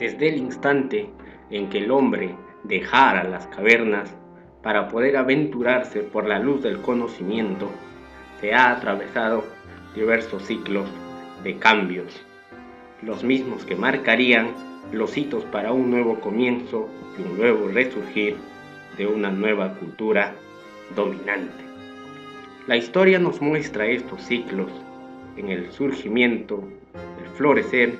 Desde el instante en que el hombre dejara las cavernas para poder aventurarse por la luz del conocimiento, se ha atravesado diversos ciclos de cambios, los mismos que marcarían los hitos para un nuevo comienzo y un nuevo resurgir de una nueva cultura dominante. La historia nos muestra estos ciclos en el surgimiento, el florecer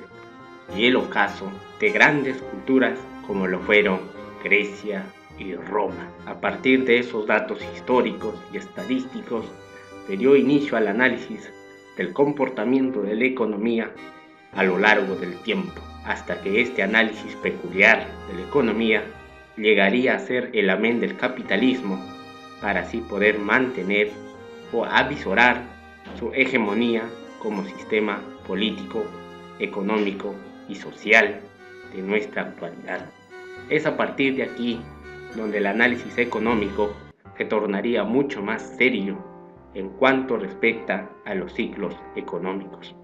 y el ocaso de grandes culturas como lo fueron Grecia y Roma. A partir de esos datos históricos y estadísticos, se dio inicio al análisis del comportamiento de la economía a lo largo del tiempo, hasta que este análisis peculiar de la economía llegaría a ser el amén del capitalismo, para así poder mantener o avisorar su hegemonía como sistema político, económico y social de nuestra actualidad. Es a partir de aquí donde el análisis económico se tornaría mucho más serio en cuanto respecta a los ciclos económicos.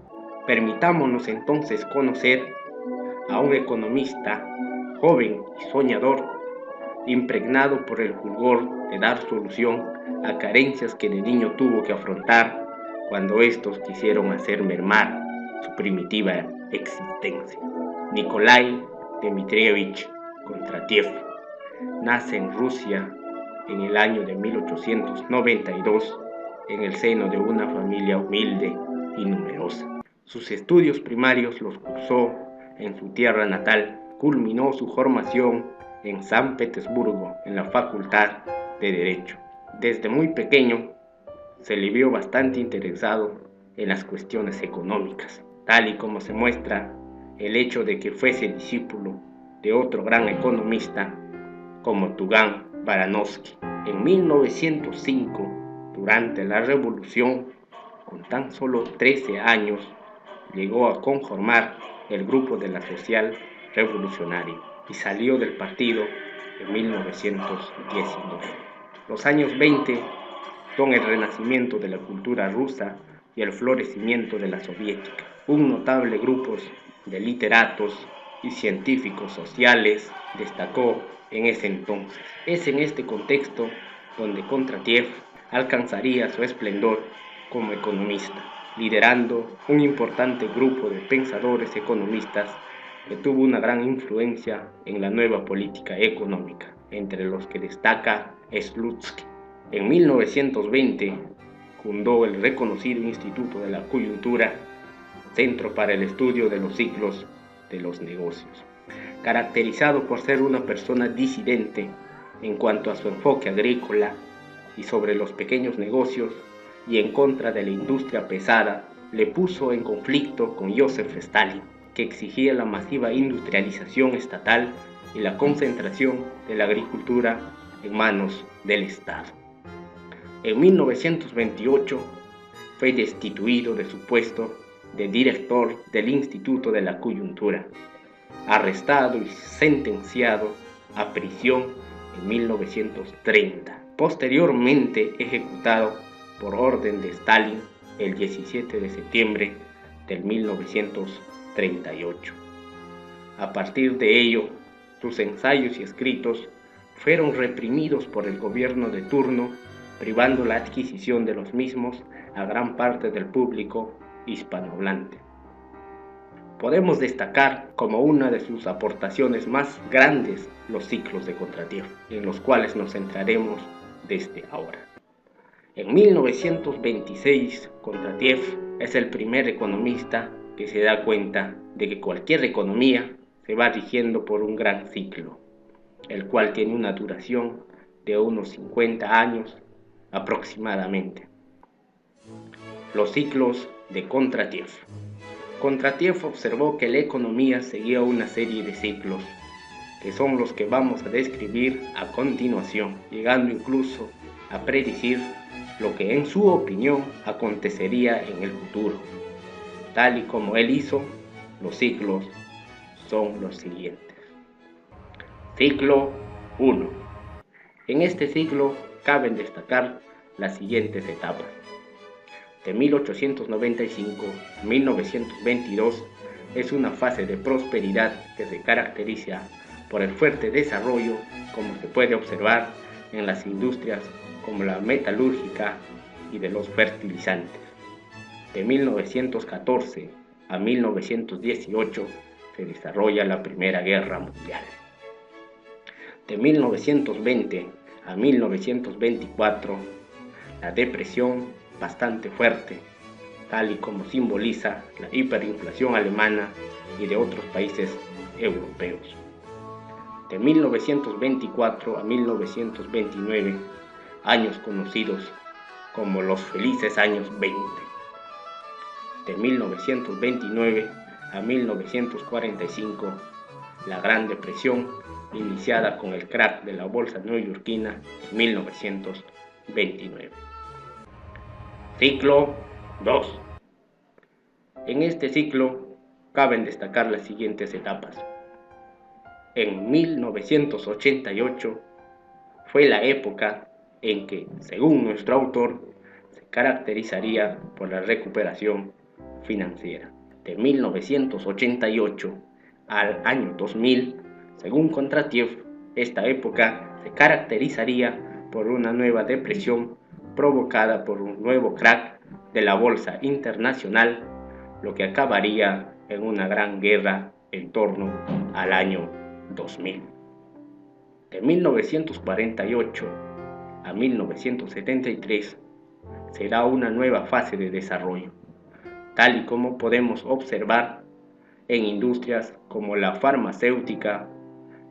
Permitámonos entonces conocer a un economista joven y soñador, impregnado por el fulgor de dar solución a carencias que de niño tuvo que afrontar cuando estos quisieron hacer mermar su primitiva existencia. Nikolai Dmitrievich Kondratiev nace en Rusia en el año de 1892 en el seno de una familia humilde y numerosa. Sus estudios primarios los cursó en su tierra natal. Culminó su formación en San Petersburgo en la Facultad de Derecho. Desde muy pequeño se le vio bastante interesado en las cuestiones económicas, tal y como se muestra el hecho de que fuese discípulo de otro gran economista como Tugan Baranovsky. En 1905, durante la Revolución, con tan solo 13 años, llegó a conformar el grupo de la Social Revolucionaria y salió del partido en 1919. Los años 20 son el renacimiento de la cultura rusa y el florecimiento de la soviética. Un notable grupo de literatos y científicos sociales destacó en ese entonces. Es en este contexto donde Kondratiev alcanzaría su esplendor como economista, liderando un importante grupo de pensadores economistas que tuvo una gran influencia en la nueva política económica, entre los que destaca Slutsky. En 1920 fundó el reconocido Instituto de la Coyuntura, centro para el estudio de los ciclos de los negocios. Caracterizado por ser una persona disidente en cuanto a su enfoque agrícola y sobre los pequeños negocios y en contra de la industria pesada, le puso en conflicto con Joseph Stalin, que exigía la masiva industrialización estatal y la concentración de la agricultura en manos del Estado. En 1928 fue destituido de su puesto de director del Instituto de la Coyuntura, arrestado y sentenciado a prisión en 1930, posteriormente ejecutado por orden de Stalin el 17 de septiembre de 1938. A partir de ello, sus ensayos y escritos fueron reprimidos por el gobierno de turno, privando la adquisición de los mismos a gran parte del público hispanohablante. Podemos destacar como una de sus aportaciones más grandes los ciclos de Kondratiev, en los cuales nos centraremos desde ahora. En 1926, Kondratiev es el primer economista que se da cuenta de que cualquier economía se va rigiendo por un gran ciclo, el cual tiene una duración de unos 50 años aproximadamente. Los ciclos de Kondratiev. Kondratiev observó que la economía seguía una serie de ciclos, que son los que vamos a describir a continuación, llegando incluso a predecir lo que en su opinión acontecería en el futuro. Tal y como él hizo, los ciclos son los siguientes. Ciclo 1. En este ciclo caben destacar las siguientes etapas. De 1895 a 1922 es una fase de prosperidad que se caracteriza por el fuerte desarrollo, como se puede observar en las industrias como la metalúrgica y de los fertilizantes. De 1914 a 1918 se desarrolla la Primera Guerra Mundial. De 1920 a 1924, la depresión bastante fuerte, tal y como simboliza la hiperinflación alemana y de otros países europeos. De 1924 a 1929, años conocidos como los felices años 20. De 1929 a 1945, la Gran Depresión, iniciada con el crack de la bolsa neoyorquina en 1929. Ciclo 2. En este ciclo caben destacar las siguientes etapas. En 1988 fue la época en que, según nuestro autor, se caracterizaría por la recuperación financiera. De 1988 al año 2000, según Kondratiev, esta época se caracterizaría por una nueva depresión provocada por un nuevo crack de la bolsa internacional, lo que acabaría en una gran guerra en torno al año 2000. De 1948 a 1973 será una nueva fase de desarrollo, tal y como podemos observar en industrias como la farmacéutica,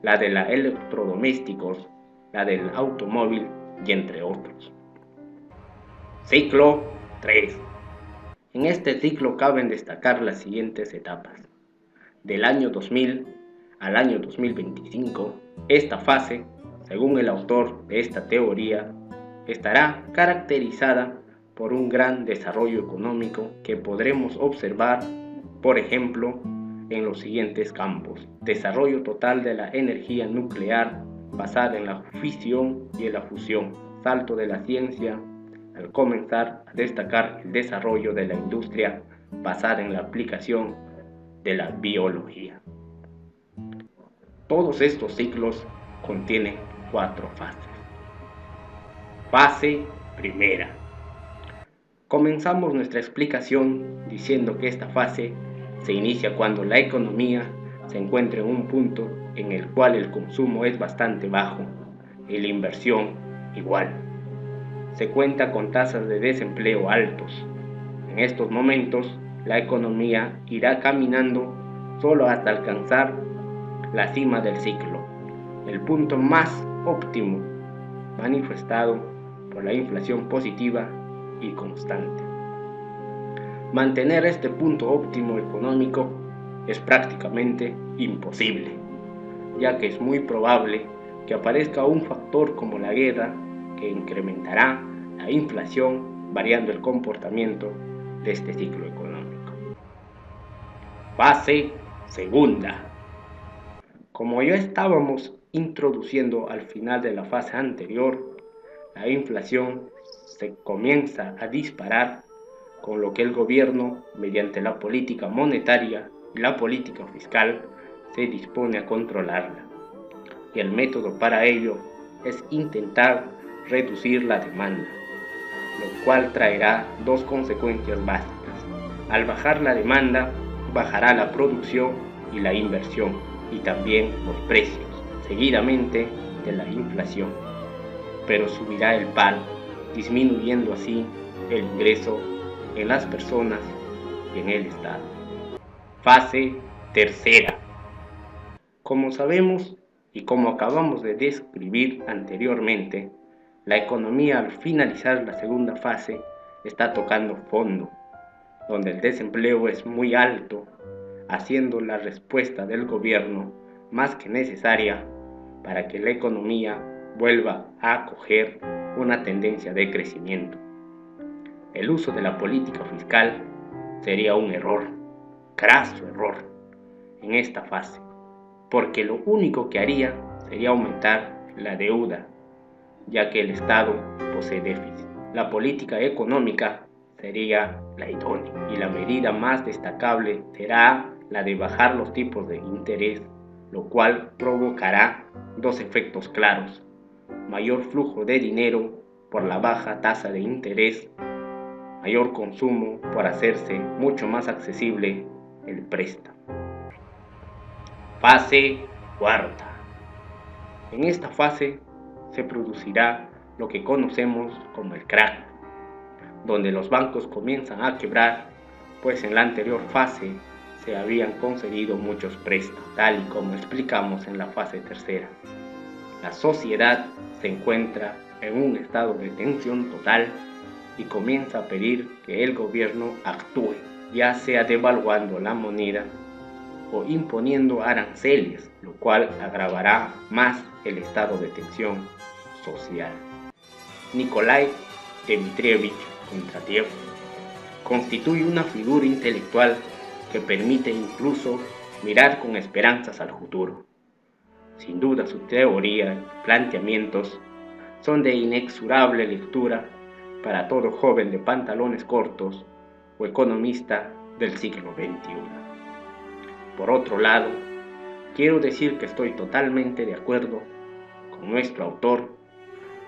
la de los electrodomésticos, la del automóvil y entre otros. Ciclo 3. En este ciclo caben destacar las siguientes etapas. Del año 2000 al año 2025, esta fase, según el autor de esta teoría, estará caracterizada por un gran desarrollo económico que podremos observar, por ejemplo, en los siguientes campos. Desarrollo total de la energía nuclear basada en la fisión y en la fusión. Salto de la ciencia al comenzar a destacar el desarrollo de la industria basada en la aplicación de la biología. Todos estos ciclos contienen 4 fases. Fase primera. Comenzamos nuestra explicación diciendo que esta fase se inicia cuando la economía se encuentra en un punto en el cual el consumo es bastante bajo y la inversión igual. Se cuenta con tasas de desempleo altos. En estos momentos, la economía irá caminando solo hasta alcanzar la cima del ciclo, el punto más óptimo, manifestado por la inflación positiva y constante. Mantener este punto óptimo económico es prácticamente imposible, ya que es muy probable que aparezca un factor como la guerra que incrementará la inflación, variando el comportamiento de este ciclo económico. Fase segunda. Como ya estábamos introduciendo al final de la fase anterior, la inflación se comienza a disparar, con lo que el gobierno, mediante la política monetaria y la política fiscal, se dispone a controlarla. Y el método para ello es intentar reducir la demanda, lo cual traerá 2 consecuencias básicas. Al bajar la demanda, bajará la producción y la inversión, y también los precios, seguidamente de la inflación, pero subirá el PAL, disminuyendo así el ingreso en las personas y en el Estado. Fase tercera. Como sabemos y como acabamos de describir anteriormente, la economía al finalizar la segunda fase está tocando fondo, donde el desempleo es muy alto, haciendo la respuesta del gobierno más que necesaria para que la economía vuelva a coger una tendencia de crecimiento. El uso de la política fiscal sería un error, craso error, en esta fase, porque lo único que haría sería aumentar la deuda, ya que el Estado posee déficit. La política económica sería la idónea, y la medida más destacable será la de bajar los tipos de interés, lo cual provocará dos efectos claros: mayor flujo de dinero por la baja tasa de interés, mayor consumo por hacerse mucho más accesible el préstamo. Fase cuarta. En esta fase se producirá lo que conocemos como el crack, donde los bancos comienzan a quebrar, pues en la anterior fase se habían concedido muchos préstamos, tal y como explicamos en la fase tercera. La sociedad se encuentra en un estado de tensión total y comienza a pedir que el gobierno actúe, ya sea devaluando la moneda o imponiendo aranceles, lo cual agravará más el estado de tensión social. Nikolai Dmitrievich Kondratiev constituye una figura intelectual que permite incluso mirar con esperanzas al futuro. Sin duda, su teoría y planteamientos son de inexorable lectura para todo joven de pantalones cortos o economista del siglo XXI. Por otro lado, quiero decir que estoy totalmente de acuerdo con nuestro autor,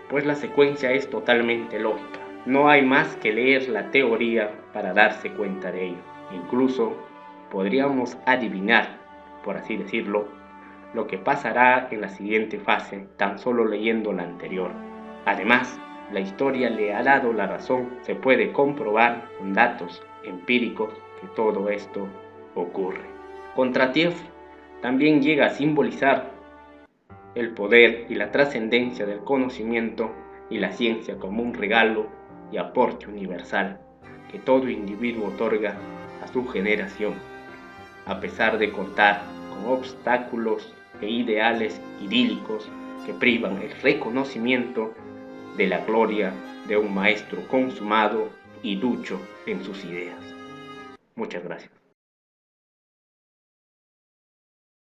pues la secuencia es totalmente lógica. No hay más que leer la teoría para darse cuenta de ello. Incluso podríamos adivinar, por así decirlo, lo que pasará en la siguiente fase tan solo leyendo la anterior. Además, la historia le ha dado la razón. Se puede comprobar con datos empíricos que todo esto ocurre. Kondratiev también llega a simbolizar el poder y la trascendencia del conocimiento y la ciencia como un regalo y aporte universal que todo individuo otorga a su generación, a pesar de contar con obstáculos e ideales idílicos que privan el reconocimiento de la gloria de un maestro consumado y ducho en sus ideas. Muchas gracias.